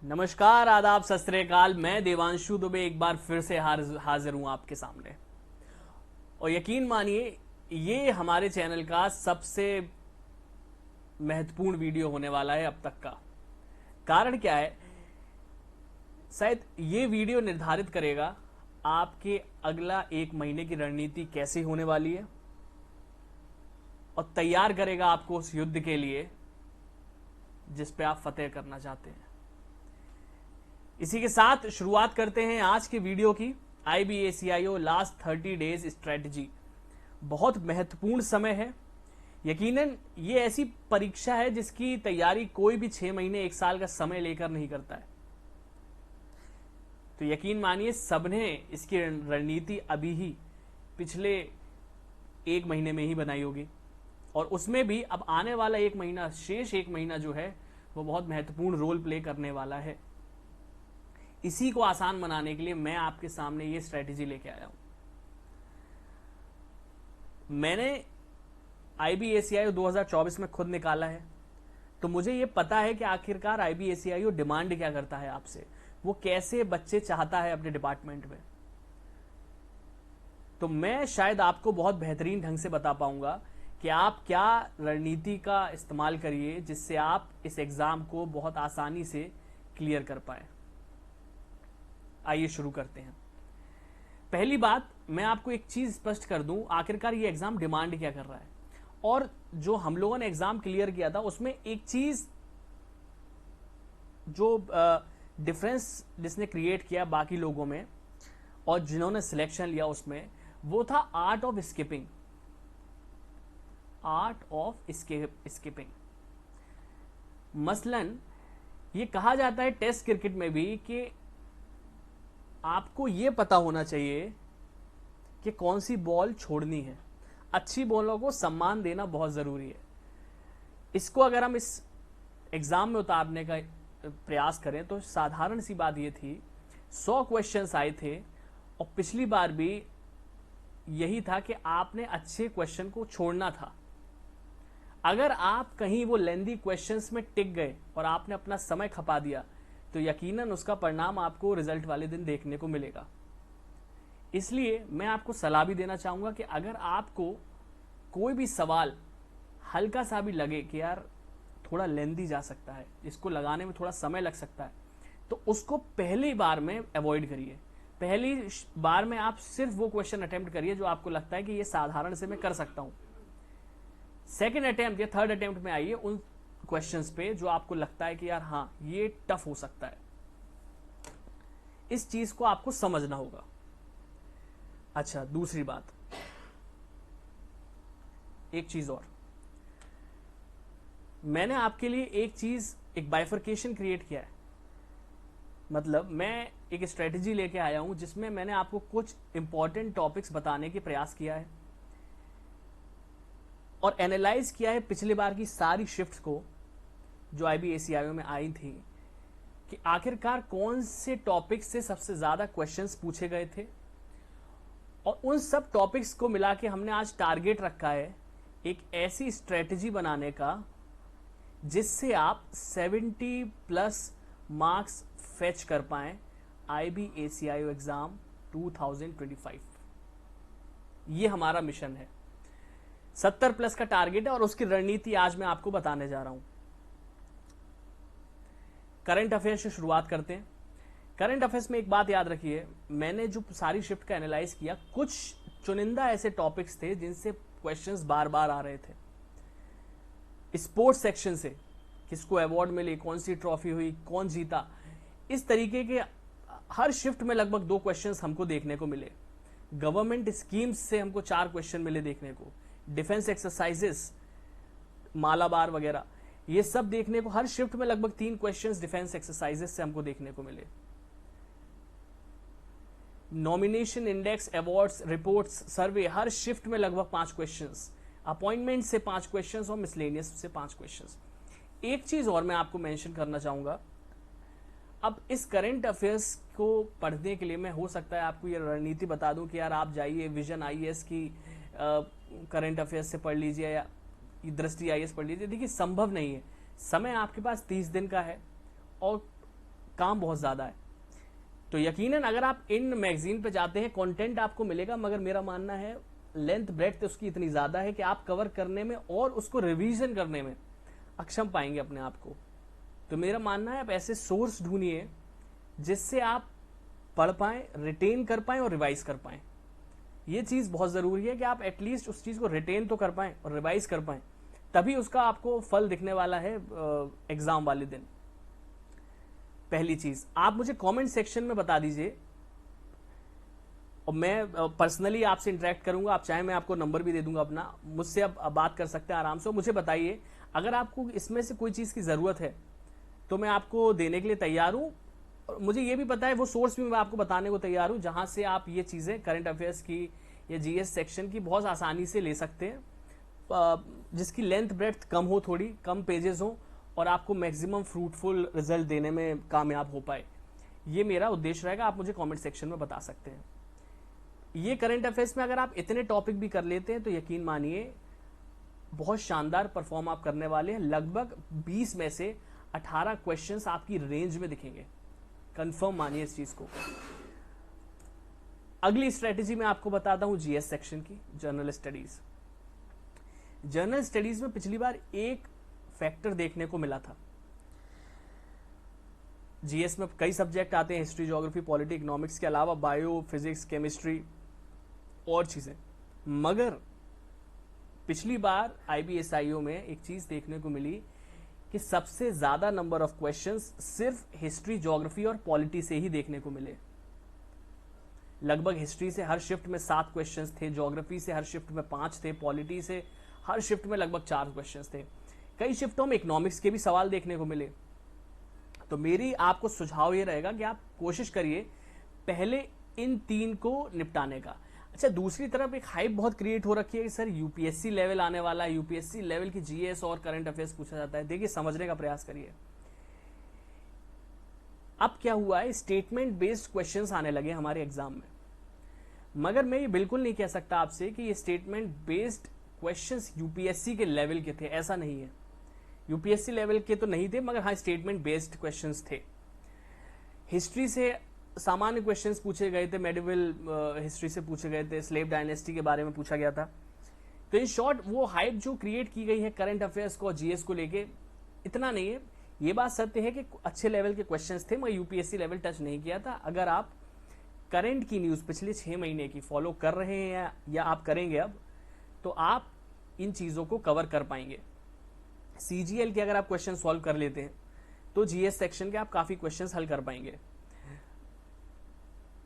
नमस्कार, आदाब, सत श्री अकाल। मैं देवांशु दुबे एक बार फिर से हाजिर हूं आपके सामने। और यकीन मानिए, ये हमारे चैनल का सबसे महत्वपूर्ण वीडियो होने वाला है अब तक का। कारण क्या है, शायद ये वीडियो निर्धारित करेगा आपके अगला एक महीने की रणनीति कैसी होने वाली है और तैयार करेगा आपको उस युद्ध के लिए जिस पे आप फतेह करना चाहते हैं। इसी के साथ शुरुआत करते हैं आज के वीडियो की। IBACIO लास्ट 30 डेज स्ट्रेटजी बहुत महत्वपूर्ण समय है। यकीनन ये ऐसी परीक्षा है जिसकी तैयारी कोई भी 6 महीने 1 साल का समय लेकर नहीं करता है। तो यकीन मानिए, सबने इसकी रणनीति अभी ही पिछले 1 महीने में ही बनाई होगी और उसमें भी अब आने वाला 1 महीना, शेष 1 महीना जो है वो बहुत महत्वपूर्ण रोल प्ले करने वाला है। इसी को आसान बनाने के लिए मैं आपके सामने ये स्ट्रेटेजी लेके आया हूं। मैंने IBACIO 2024 में खुद निकाला है, तो मुझे ये पता है कि आखिरकार IBACIO डिमांड क्या करता है आपसे, वो कैसे बच्चे चाहता है अपने डिपार्टमेंट में। तो मैं शायद आपको बहुत बेहतरीन ढंग से बता पाऊंगा कि आप क्या रणनीति का इस्तेमाल करिए जिससे आप इस एग्जाम को बहुत आसानी से क्लियर कर पाए। आइए शुरू करते हैं। पहली बात, मैं आपको एक चीज स्पष्ट कर दूं, आखिरकार ये एग्जाम डिमांड क्या कर रहा है। और जो हम लोगों ने एग्जाम क्लियर किया था उसमें एक चीज जो डिफरेंस जिसने क्रिएट किया बाकी लोगों में और जिन्होंने सिलेक्शन लिया उसमें, वो था art of skipping. Art of skipping मसलन ये कहा जाता है टेस्ट क्रिकेट में भी कि आपको यह पता होना चाहिए कि कौन सी बॉल छोड़नी है। अच्छी बॉलों को सम्मान देना बहुत जरूरी है। इसको अगर हम इस एग्जाम में उतारने का प्रयास करें तो साधारण सी बात यह थी, 100 क्वेश्चंस आए थे और पिछली बार भी यही था कि आपने अच्छे क्वेश्चन को छोड़ना था। अगर आप कहीं वो लेंदी क्वेश्चंस में टिक गए और आपने अपना समय खपा दिया तो यकीनन उसका परिणाम आपको रिजल्ट वाले दिन देखने को मिलेगा। इसलिए मैं आपको सलाह भी देना चाहूंगा कि अगर आपको कोई भी सवाल हल्का सा भी लगे कि यार थोड़ा लेंदी जा सकता है, इसको लगाने में थोड़ा समय लग सकता है, तो उसको पहली बार में अवॉइड करिए। पहली बार में आप सिर्फ वो क्वेश्चन अटेम्प्ट करिए जो आपको लगता है कि ये साधारण से मैं कर सकता हूं। सेकेंड अटेम्प्ट या थर्ड अटेम्प्ट में आइए उन क्वेश्चंस पे जो आपको लगता है कि यार हाँ ये टफ हो सकता है। इस चीज को आपको समझना होगा। अच्छा, दूसरी बात, एक चीज और, मैंने आपके लिए एक बाइफर्केशन क्रिएट किया है। मतलब मैं एक स्ट्रेटेजी लेके आया हूं जिसमें मैंने आपको कुछ इंपॉर्टेंट टॉपिक्स बताने के प्रयास किया है और एनालाइज किया है पिछले बार की सारी शिफ्ट्स को जो IBACIO में आई थी कि आखिरकार कौन से टॉपिक्स से सबसे ज्यादा क्वेश्चंस पूछे गए थे। और उन सब टॉपिक्स को मिला के हमने आज टारगेट रखा है एक ऐसी स्ट्रेटेजी बनाने का जिससे आप 70+ मार्क्स फेच कर पाएं IBACIO एग्जाम 2025। ये हमारा मिशन है। 70+ का टारगेट है और उसकी रणनीति आज मैं आपको बताने जा रहा हूं। करंट अफेयर्स से शुरुआत करते हैं। करंट अफेयर्स में एक बात याद रखिए, मैंने जो सारी शिफ्ट का एनालाइज किया, कुछ चुनिंदा ऐसे टॉपिक्स थे जिनसे क्वेश्चंस बार बार आ रहे थे। स्पोर्ट्स सेक्शन से किसको अवार्ड मिले, कौन सी ट्रॉफी हुई, कौन जीता, इस तरीके के हर शिफ्ट में लगभग 2 क्वेश्चंस हमको देखने को मिले। गवर्नमेंट स्कीम्स से हमको 4 क्वेश्चन मिले देखने को। डिफेंस एक्सरसाइजेस, मालाबार वगैरह, ये सब देखने को हर शिफ्ट में लगभग 3 क्वेश्चंस डिफेंस एक्सरसाइजेस से हमको देखने को मिले। नॉमिनेशन इंडेक्स, अवार्ड्स, रिपोर्ट्स, सर्वे, हर शिफ्ट में लगभग 5 क्वेश्चंस। अपॉइंटमेंट से 5 क्वेश्चंस और मिसलेनियस से 5 क्वेश्चंस। एक चीज और मैं आपको मेंशन करना चाहूंगा, अब इस करंट अफेयर्स को पढ़ने के लिए मैं हो सकता है आपको ये रणनीति बता दूं कि यार आप जाइए विजन IAS की करंट अफेयर्स से पढ़ लीजिए या दृष्टि IAS पढ़ लीजिए। देखिए, संभव नहीं है। समय आपके पास 30 दिन का है और काम बहुत ज़्यादा है। तो यकीनन अगर आप इन मैगजीन पे जाते हैं कंटेंट आपको मिलेगा, मगर मेरा मानना है लेंथ ब्रेड्थ उसकी इतनी ज़्यादा है कि आप कवर करने में और उसको रिवीजन करने में अक्षम पाएंगे अपने आप को। तो मेरा मानना है आप ऐसे सोर्स ढूंढिए जिससे आप पढ़ पाएं, रिटेन कर पाएं और रिवाइज कर पाएं। ये चीज़ बहुत ज़रूरी है कि आप एटलीस्ट उस चीज़ को रिटेन तो कर पाएं और रिवाइज कर पाएं, तभी उसका आपको फल दिखने वाला है एग्जाम वाले दिन। पहली चीज़ आप मुझे कमेंट सेक्शन में बता दीजिए और मैं पर्सनली आपसे इंटरेक्ट करूंगा। आप चाहे मैं आपको नंबर भी दे दूंगा अपना, मुझसे आप बात कर सकते हैं आराम से। मुझे बताइए अगर आपको इसमें से कोई चीज़ की ज़रूरत है तो मैं आपको देने के लिए तैयार हूँ। मुझे ये भी पता है वो सोर्स भी मैं आपको बताने को तैयार हूँ जहाँ से आप ये चीज़ें करंट अफेयर्स की या जीएस सेक्शन की बहुत आसानी से ले सकते हैं, जिसकी लेंथ ब्रेड्थ कम हो, थोड़ी कम पेजेस हो और आपको मैक्सिमम फ्रूटफुल रिजल्ट देने में कामयाब हो पाए। ये मेरा उद्देश्य रहेगा। आप मुझे कमेंट सेक्शन में बता सकते हैं। ये करंट अफेयर्स में अगर आप इतने टॉपिक भी कर लेते हैं तो यकीन मानिए बहुत शानदार परफॉर्म आप करने वाले हैं। लगभग 20 में से 18 क्वेश्चंस आपकी रेंज में दिखेंगे, कंफर्म मानिए इस चीज को। अगली स्ट्रेटेजी मैं आपको बताता हूं जीएस सेक्शन की, जनरल स्टडीज। जनरल स्टडीज में पिछली बार एक फैक्टर देखने को मिला था। जीएस में कई सब्जेक्ट आते हैं, हिस्ट्री, ज्योग्राफी, पॉलिटी, इकोनॉमिक्स के अलावा बायो, फिजिक्स, केमिस्ट्री और चीजें, मगर पिछली बार आईबीएसआईओ में एक चीज देखने को मिली कि सबसे ज्यादा नंबर ऑफ क्वेश्चंस सिर्फ हिस्ट्री, ज्योग्राफी और पॉलिटी से ही देखने को मिले। लगभग हिस्ट्री से हर शिफ्ट में 7 क्वेश्चंस थे, ज्योग्राफी से हर शिफ्ट में 5 थे, पॉलिटी से हर शिफ्ट में लगभग 4 क्वेश्चंस थे। कई शिफ्टों में इकोनॉमिक्स के भी सवाल देखने को मिले। तो मेरी आपको सुझाव ये रहेगा कि आप कोशिश करिए पहले इन 3 को निपटाने का। अच्छा, दूसरी तरफ एक हाइप बहुत क्रिएट हो रखी है कि सर यूपीएससी लेवल आने वाला है, यूपीएससी लेवल की जीएस और करंट अफेयर्स पूछा जाता है। देखिए, समझने का प्रयास करिए। अब क्या हुआ है, स्टेटमेंट बेस्ड क्वेश्चंस आने लगे हमारे एग्जाम में, मगर मैं ये बिल्कुल नहीं कह सकता आपसे कि ये स्टेटमेंट बेस्ड क्वेश्चंस यूपीएससी के लेवल के थे, ऐसा नहीं है। यूपीएससी लेवल के तो नहीं थे, मगर हाँ स्टेटमेंट बेस्ड क्वेश्चंस थे। हिस्ट्री से सामान्य क्वेश्चंस पूछे गए थे, मेडिवल हिस्ट्री से पूछे गए थे, स्लेव डायनेस्टी के बारे में पूछा गया था। तो इन शॉर्ट वो हाइप जो क्रिएट की गई है करंट अफेयर्स को और जीएस को लेके, इतना नहीं है। ये बात सत्य है कि अच्छे लेवल के क्वेश्चंस थे, मगर यूपीएससी लेवल टच नहीं किया था। अगर आप करंट की न्यूज पिछले 6 महीने की फॉलो कर रहे हैं या आप करेंगे अब, तो आप इन चीजों को कवर कर पाएंगे। सीजीएल के अगर आप क्वेश्चन सॉल्व कर लेते हैं तो जीएस सेक्शन के आप काफी क्वेश्चंस हल कर पाएंगे।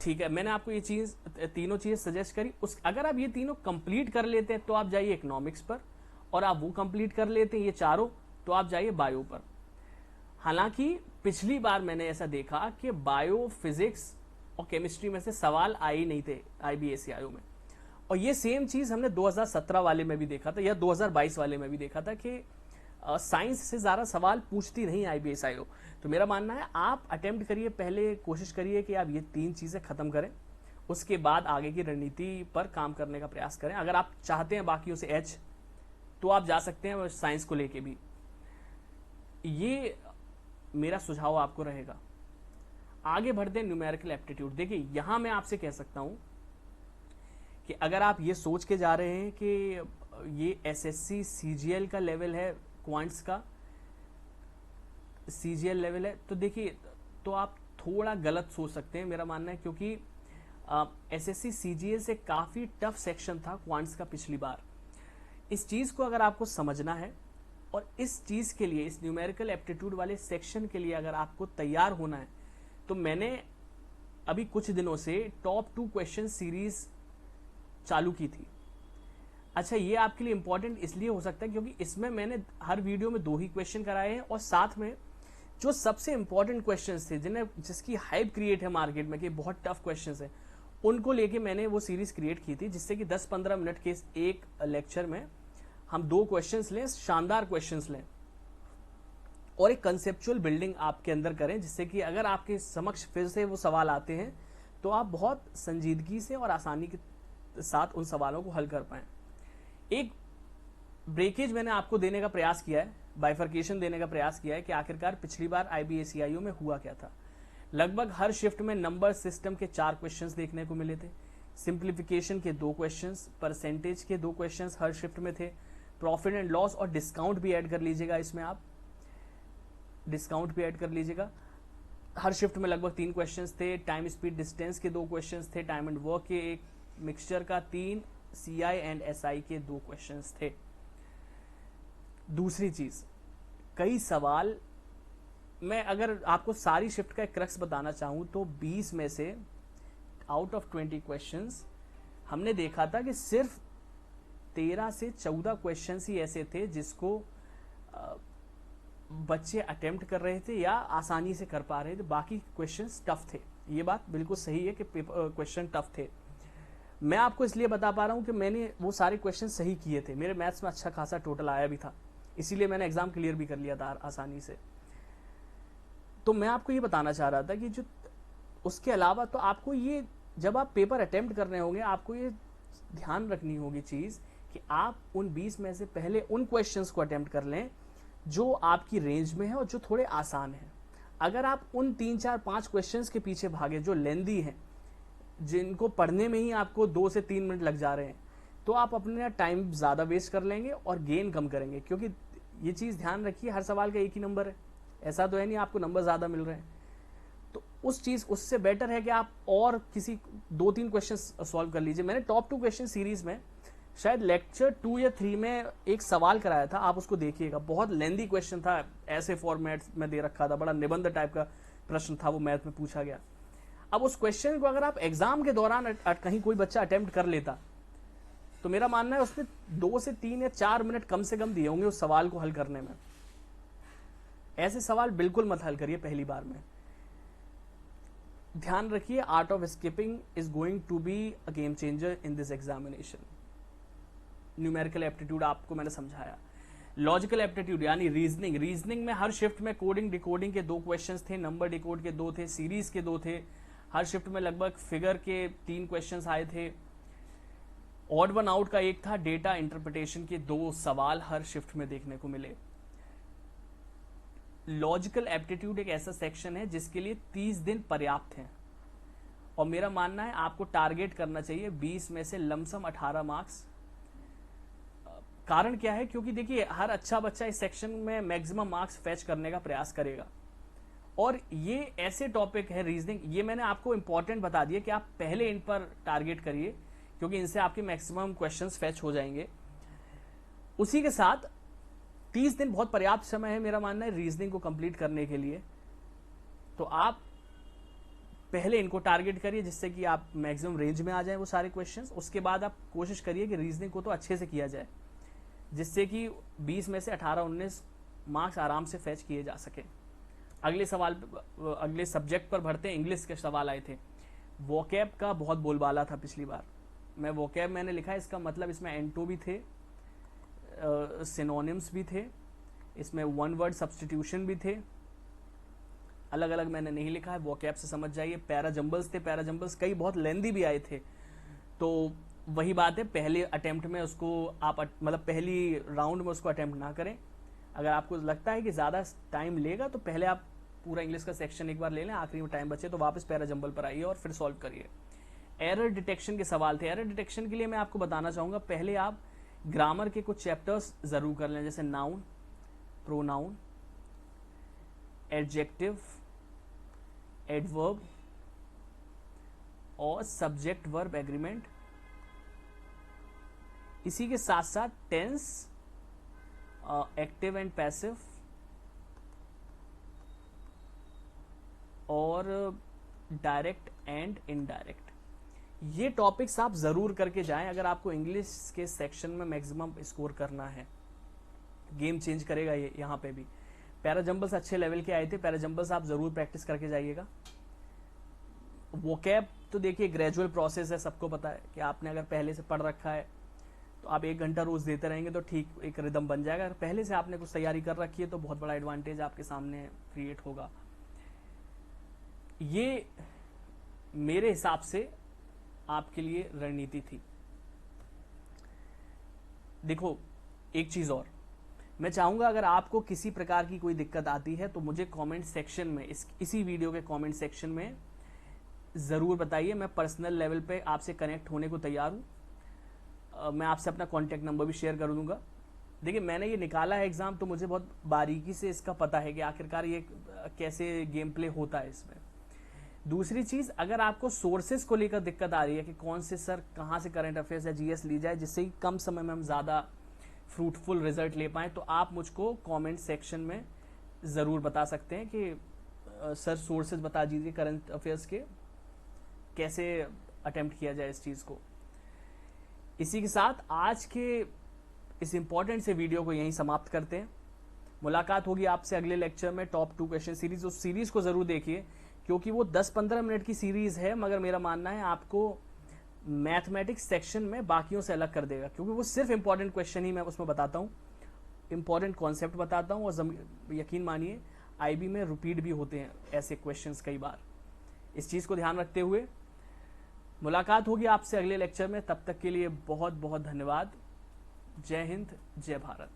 ठीक है, मैंने आपको ये चीज, तीनों चीजें सजेस्ट करी। अगर आप ये तीनों कंप्लीट कर लेते हैं तो आप जाइए इकोनॉमिक्स पर, और आप वो कंप्लीट कर लेते हैं ये चारों तो आप जाइए बायो पर। हालांकि पिछली बार मैंने ऐसा देखा कि बायो, फिजिक्स और केमिस्ट्री में से सवाल आए ही नहीं थे आईबीएसईआईओ में, और ये सेम चीज हमने 2017 वाले में भी देखा था या 2022 वाले में भी देखा था कि साइंस से ज्यादा सवाल पूछती नहीं आईबीएसईआईओ। तो मेरा मानना है आप अटेम्प्ट करिए, पहले कोशिश करिए कि आप ये 3 चीजें खत्म करें, उसके बाद आगे की रणनीति पर काम करने का प्रयास करें। अगर आप चाहते हैं बाकियों से एच, तो आप जा सकते हैं साइंस को लेके भी। ये मेरा सुझाव आपको रहेगा। आगे बढ़ते हैं न्यूमेरिकल एप्टीट्यूड। देखिए, यहां मैं आपसे कह सकता हूं कि अगर आप ये सोच के जा रहे हैं कि ये एसएससी सीजीएल का लेवल है, क्वांट्स का सीजीएल लेवल है, तो देखिए, तो आप थोड़ा गलत सोच सकते हैं, मेरा मानना है, क्योंकि एसएससी सीजीएल से काफी टफ सेक्शन था क्वांट्स का पिछली बार। इस चीज को अगर आपको समझना है और इस चीज के लिए, इस न्यूमेरिकल एप्टीट्यूड वाले सेक्शन के लिए अगर आपको तैयार होना है, तो मैंने अभी कुछ दिनों से टॉप 2 क्वेश्चन सीरीज चालू की थी। अच्छा, ये आपके लिए इंपॉर्टेंट इसलिए हो सकता है क्योंकि इसमें मैंने हर वीडियो में 2 ही क्वेश्चन कराए हैं, और साथ में जो सबसे इंपॉर्टेंट क्वेश्चंस थे, जिसकी हाइप क्रिएट है मार्केट में कि बहुत टफ क्वेश्चंस है, उनको लेके मैंने वो सीरीज क्रिएट की थी, जिससे कि 10-15 मिनट के एक लेक्चर में हम 2 क्वेश्चंस लें, शानदार क्वेश्चंस लें, और एक कंसेप्चुअल बिल्डिंग आपके अंदर करें, जिससे कि अगर आपके समक्ष फिर से वो सवाल आते हैं तो आप बहुत संजीदगी से और आसानी के साथ उन सवालों को हल कर पाएं। एक ब्रेकेज मैंने आपको देने का प्रयास किया है, बाइफर्केशन देने का प्रयास किया है कि आखिरकार पिछली बार आईबीएसईआईओ में हुआ क्या था। लगभग हर शिफ्ट में नंबर सिस्टम के 4 क्वेश्चंस देखने को मिले थे, सिंप्लीफिकेशन के 2 क्वेश्चंस, परसेंटेज के 2 क्वेश्चंस हर शिफ्ट में थे, प्रॉफिट एंड लॉस और डिस्काउंट भी ऐड कर लीजिएगा, इसमें आप डिस्काउंट भी ऐड कर लीजिएगा। हर शिफ्ट में लगभग 3 क्वेश्चंस थे, टाइम स्पीड डिस्टेंस के 2 क्वेश्चंस थे, टाइम एंड वर्क के एक मिक्सचर का 3, CI एंड SI के 2 क्वेश्चंस थे। दूसरी चीज, कई सवाल, मैं अगर आपको सारी शिफ्ट का एक क्रक्स बताना चाहूं तो 20 में से आउट ऑफ 20 क्वेश्चंस हमने देखा था कि सिर्फ 13 से 14 क्वेश्चंस ही ऐसे थे जिसको बच्चे अटेम्प्ट कर रहे थे या आसानी से कर पा रहे थे, बाकी क्वेश्चंस टफ थे। ये बात बिल्कुल सही है कि क्वेश्चन टफ थे। मैं आपको इसलिए बता पा रहा हूं कि मैंने वो सारे क्वेश्चन सही किए थे, मेरे मैथ्स में अच्छा खासा टोटल आया भी था, इसीलिए मैंने एग्जाम क्लियर भी कर लिया था आसानी से। तो मैं आपको ये बताना चाह रहा था कि जो उसके अलावा तो आपको ये, जब आप पेपर अटेम्प्ट कर रहे होंगे, आपको ये ध्यान रखनी होगी चीज कि आप उन 20 में से पहले उन क्वेश्चंस को अटेम्प्ट कर लें जो आपकी रेंज में है और जो थोड़े आसान हैं। अगर आप उन 3, 4, 5 क्वेश्चंस के पीछे भागे जो लेंदी हैं, जिनको पढ़ने में ही आपको 2 से 3 मिनट लग जा रहे हैं, तो आप अपना टाइम ज्यादा वेस्ट कर लेंगे और गेन कम करेंगे। क्योंकि ये चीज ध्यान रखिए, हर सवाल का एक ही नंबर है, ऐसा तो है नहीं आपको नंबर ज्यादा मिल रहे हैं। तो उस चीज, उससे बेटर है कि आप और किसी 2-3 क्वेश्चन सॉल्व कर लीजिए। मैंने टॉप 2 क्वेश्चन सीरीज में शायद लेक्चर 2 या 3 में एक सवाल कराया था, आप उसको देखिएगा, बहुत लेंदी क्वेश्चन था, ऐसे फॉर्मेट में दे रखा था, बड़ा निबंध टाइप का प्रश्न था, वो मैथ में पूछा गया। अब उस क्वेश्चन को अगर आप एग्जाम के दौरान कहीं कोई बच्चा अटेम्प्ट कर लेता, तो मेरा मानना है उसने 2 से 3 या 4 मिनट कम से कम दिए होंगे उस सवाल को हल करने में। ऐसे सवाल बिल्कुल मत हल करिए पहली बार में। ध्यान रखिए, art of skipping is going to be a game changer in this examination. Numerical aptitude आपको मैंने समझाया। लॉजिकल एप्टीट्यूड यानी रीजनिंग में हर शिफ्ट में कोडिंग डिकोडिंग के 2 क्वेश्चंस थे, नंबर डिकोड के 2 थे, सीरीज के 2 थे। हर शिफ्ट में लगभग फिगर के 3 क्वेश्चंस आए थे। ऑड वन आउट का 1 था। डेटा इंटरप्रिटेशन के 2 सवाल हर शिफ्ट में देखने को मिले। लॉजिकल एप्टीट्यूड एक ऐसा सेक्शन है जिसके लिए 30 दिन पर्याप्त हैं, और मेरा मानना है आपको टारगेट करना चाहिए 20 में से लमसम 18 मार्क्स। कारण क्या है? क्योंकि देखिए, हर अच्छा बच्चा इस सेक्शन में मैक्सिमम मार्क्स फैच करने का प्रयास करेगा, और ये ऐसे टॉपिक है रीजनिंग, ये मैंने आपको इंपॉर्टेंट बता दिया कि आप पहले इन पर टारगेट करिए, क्योंकि इनसे आपके मैक्सिमम क्वेश्चंस फैच हो जाएंगे। उसी के साथ 30 दिन बहुत पर्याप्त समय है मेरा मानना है रीजनिंग को कंप्लीट करने के लिए। तो आप पहले इनको टारगेट करिए जिससे कि आप मैक्सिमम रेंज में आ जाएं वो सारे क्वेश्चंस। उसके बाद आप कोशिश करिए कि रीजनिंग को तो अच्छे से किया जाए, जिससे कि 20 में से 18-19 मार्क्स आराम से फैच किए जा सके। अगले सब्जेक्ट पर बढ़ते हैं। इंग्लिश के सवाल आए थे। वोकैब का बहुत बोलबाला था पिछली बार। मैं वोकैब मैंने लिखा है, इसका मतलब इसमें एंटो भी थे, सिनोनिम्स भी थे, इसमें वन वर्ड सब्स्टिट्यूशन भी थे। अलग अलग मैंने नहीं लिखा है, वोकैब से समझ जाइए। पैराजंबल्स थे, पैराजंबल्स कई बहुत लेंदी भी आए थे। तो वही बात है, पहले अटेम्प्ट में उसको आप मतलब पहली राउंड में उसको अटेम्प्ट ना करें। अगर आपको लगता है कि ज़्यादा टाइम लेगा तो पहले आप पूरा इंग्लिश का सेक्शन एक बार ले लें, आखिरी में टाइम बचे तो वापस पैराजंबल पर आइए और फिर सॉल्व करिए। एरर डिटेक्शन के सवाल थे। एरर डिटेक्शन के लिए मैं आपको बताना चाहूँगा, पहले आप ग्रामर के कुछ चैप्टर्स ज़रूर कर लें, जैसे नाउन, प्रोनाउन, एडजेक्टिव, एडवर्ब और सब्जेक्ट वर्ब एग्रीमेंट। इसी के साथ साथ टेंस, एक्टिव एंड पैसिव और डायरेक्ट एंड इनडायरेक्ट। ये टॉपिक्स आप जरूर करके जाएं अगर आपको इंग्लिश के सेक्शन में मैक्सिमम स्कोर करना है। गेम चेंज करेगा ये यहाँ पे भी। पैराजंबल्स अच्छे लेवल के आए थे, पैराजंबल्स आप जरूर प्रैक्टिस करके जाइएगा। वोकैब तो देखिए ग्रेजुअल प्रोसेस है, सबको पता है कि आपने अगर पहले से पढ़ रखा है तो आप 1 घंटा रोज देते रहेंगे तो ठीक एक रिदम बन जाएगा। अगर पहले से आपने कुछ तैयारी कर रखी है तो बहुत बड़ा एडवांटेज आपके सामने क्रिएट होगा। ये मेरे हिसाब से आपके लिए रणनीति थी। देखो एक चीज और, मैं चाहूँगा अगर आपको किसी प्रकार की कोई दिक्कत आती है तो मुझे कमेंट सेक्शन में इसी वीडियो के कमेंट सेक्शन में ज़रूर बताइए। मैं पर्सनल लेवल पे आपसे कनेक्ट होने को तैयार हूँ। मैं आपसे अपना कॉन्टैक्ट नंबर भी शेयर कर दूंगा। देखिए, मैंने ये निकाला है एग्ज़ाम, तो मुझे बहुत बारीकी से इसका पता है कि आखिरकार ये कैसे गेम प्ले होता है इसमें। दूसरी चीज़, अगर आपको सोर्सेज को लेकर दिक्कत आ रही है कि कौन से सर कहाँ से करंट अफेयर्स या जीएस ली जाए जिससे कि कम समय में हम ज़्यादा फ्रूटफुल रिजल्ट ले पाएँ, तो आप मुझको कमेंट सेक्शन में ज़रूर बता सकते हैं कि सर सोर्सेज बता दीजिए करंट अफेयर्स के, कैसे अटेम्प्ट किया जाए इस चीज़ को। इसी के साथ आज के इस इंपॉर्टेंट से वीडियो को यहीं समाप्त करते हैं। मुलाकात होगी आपसे अगले लेक्चर में टॉप 2 क्वेश्चन सीरीज। उस सीरीज को ज़रूर देखिए क्योंकि वो 10-15 मिनट की सीरीज है, मगर मेरा मानना है आपको मैथमेटिक्स सेक्शन में बाकियों से अलग कर देगा, क्योंकि वो सिर्फ इंपॉर्टेंट क्वेश्चन ही मैं उसमें बताता हूँ, इंपॉर्टेंट कॉन्सेप्ट बताता हूँ, और यकीन मानिए आईबी में रिपीट भी होते हैं ऐसे क्वेश्चंस कई बार। इस चीज़ को ध्यान रखते हुए मुलाकात होगी आपसे अगले लेक्चर में। तब तक के लिए बहुत बहुत धन्यवाद। जय हिंद, जय भारत।